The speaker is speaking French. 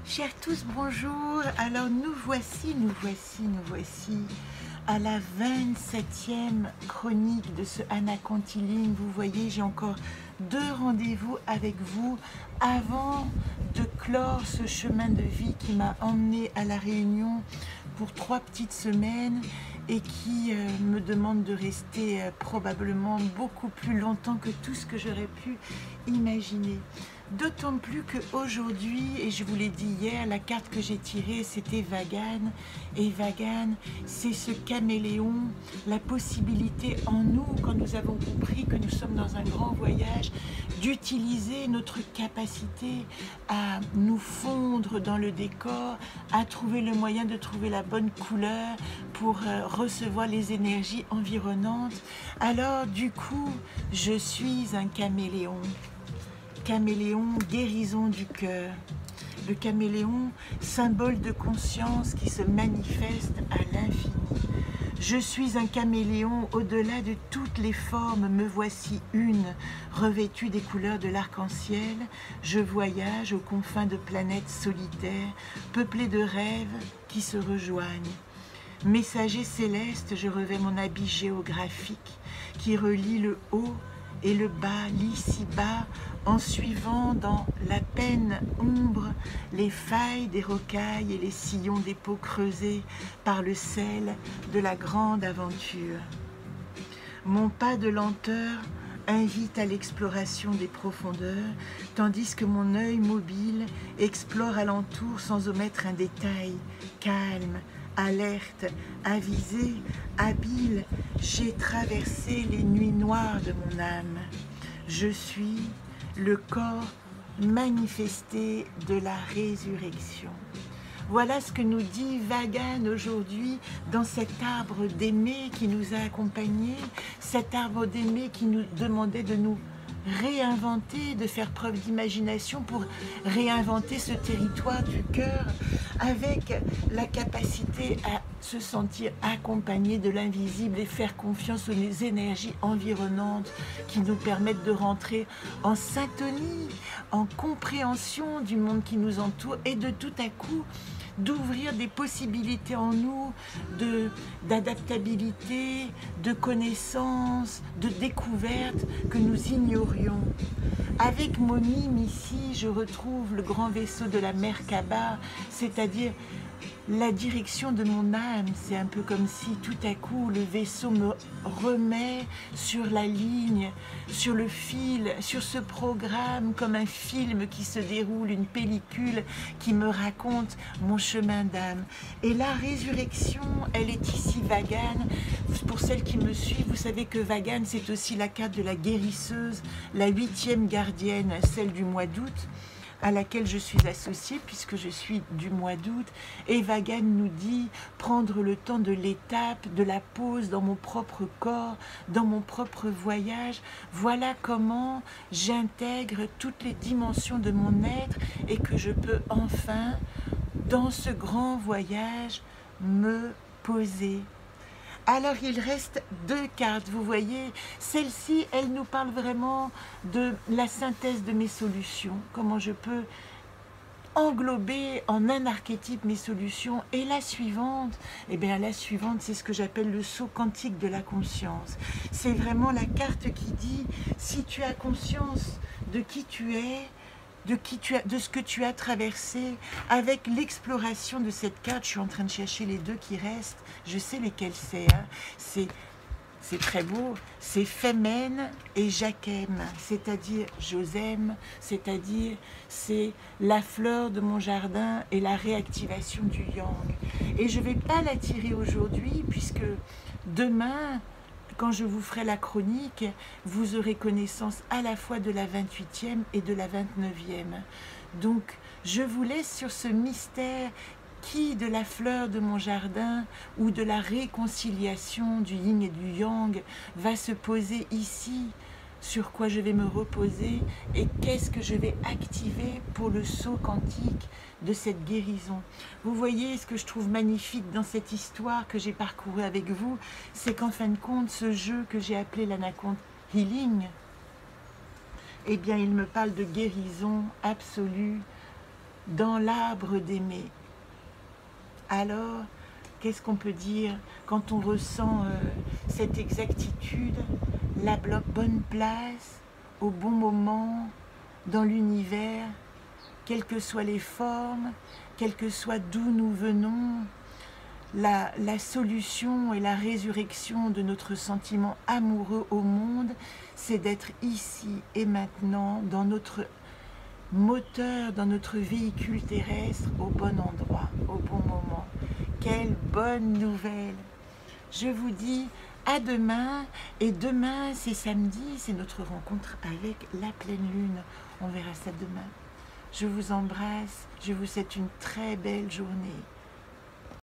Chers tous, bonjour. Alors nous voici à la 27e chronique de ce Anaconte Healing. Vous voyez, j'ai encore 2 rendez-vous avec vous avant de clore ce chemin de vie qui m'a emmené à La Réunion pour 3 petites semaines et qui me demande de rester probablement beaucoup plus longtemps que tout ce que j'aurais pu imaginer. D'autant plus qu'aujourd'hui, et je vous l'ai dit hier, la carte que j'ai tirée, c'était Vagan. Et Vagan, c'est ce caméléon, la possibilité en nous, quand nous avons compris que nous sommes dans un grand voyage, d'utiliser notre capacité à nous fondre dans le décor, à trouver le moyen de trouver la bonne couleur pour recevoir les énergies environnantes. Alors, du coup, je suis un caméléon. Caméléon, guérison du cœur. Le caméléon, symbole de conscience qui se manifeste à l'infini. Je suis un caméléon, au-delà de toutes les formes, me voici une, revêtue des couleurs de l'arc-en-ciel. Je voyage aux confins de planètes solitaires, peuplées de rêves qui se rejoignent. Messager céleste, je revêts mon habit géographique qui relie le haut et le bas, l'ici-bas, en suivant dans la pénombre les failles des rocailles et les sillons des peaux creusés par le sel de la grande aventure. Mon pas de lenteur invite à l'exploration des profondeurs, tandis que mon œil mobile explore alentour sans omettre un détail, calme, alerte, avisé, habile, j'ai traversé les nuits noires de mon âme. Je suis le corps manifesté de la résurrection. Voilà ce que nous dit Vagan aujourd'hui dans cet arbre d'aimé qui nous a accompagnés, cet arbre d'aimé qui nous demandait de nous réinventer, de faire preuve d'imagination pour réinventer ce territoire du cœur avec la capacité à se sentir accompagné de l'invisible et faire confiance aux énergies environnantes qui nous permettent de rentrer en syntonie, en compréhension du monde qui nous entoure et de tout à coup d'ouvrir des possibilités en nous d'adaptabilité, de connaissance, de découverte que nous ignorions. Avec mon mime ici, je retrouve le grand vaisseau de la Merkaba, c'est-à-dire la direction de mon âme. C'est un peu comme si tout à coup le vaisseau me remet sur la ligne, sur le fil, sur ce programme, comme un film qui se déroule, une pellicule qui me raconte mon chemin d'âme. Et la résurrection, elle est ici Vagan. Pour celles qui me suivent, vous savez que Vagan, c'est aussi la carte de la guérisseuse, la 8e gardienne, celle du mois d'août, à laquelle je suis associée puisque je suis du mois d'août. Et Vagan nous dit prendre le temps de l'étape, de la pause dans mon propre corps, dans mon propre voyage. Voilà comment j'intègre toutes les dimensions de mon être et que je peux enfin, dans ce grand voyage, me poser. Alors il reste 2 cartes, vous voyez, celle-ci, elle nous parle vraiment de la synthèse de mes solutions, comment je peux englober en un archétype mes solutions. Et la suivante, eh bien la suivante, c'est ce que j'appelle le saut quantique de la conscience. C'est vraiment la carte qui dit, si tu as conscience de qui tu es, de ce que tu as traversé, avec l'exploration de cette carte, je suis en train de chercher les 2 qui restent, je sais lesquels c'est, hein. C'est très beau, c'est Femen et Jacquem, c'est-à-dire Josem, c'est-à-dire c'est la fleur de mon jardin et la réactivation du yang. Et je ne vais pas la tirer aujourd'hui puisque demain, quand je vous ferai la chronique, vous aurez connaissance à la fois de la 28e et de la 29e. Donc, je vous laisse sur ce mystère qui de la fleur de mon jardin ou de la réconciliation du yin et du yang va se poser ici, sur quoi je vais me reposer et qu'est-ce que je vais activer pour le saut quantique de cette guérison. Vous voyez, ce que je trouve magnifique dans cette histoire que j'ai parcourue avec vous, c'est qu'en fin de compte, ce jeu que j'ai appelé l'Anaconte Healing, eh bien, il me parle de guérison absolue, dans l'arbre d'aimer. Alors, qu'est-ce qu'on peut dire quand on ressent cette exactitude, la bonne place, au bon moment, dans l'univers, quelles que soient les formes, quelles que soient d'où nous venons, la solution et la résurrection de notre sentiment amoureux au monde, c'est d'être ici et maintenant, dans notre moteur, dans notre véhicule terrestre, au bon endroit, au bon moment. Quelle bonne nouvelle! Je vous dis à demain, et demain c'est samedi, c'est notre rencontre avec la pleine lune. On verra ça demain. Je vous embrasse, je vous souhaite une très belle journée.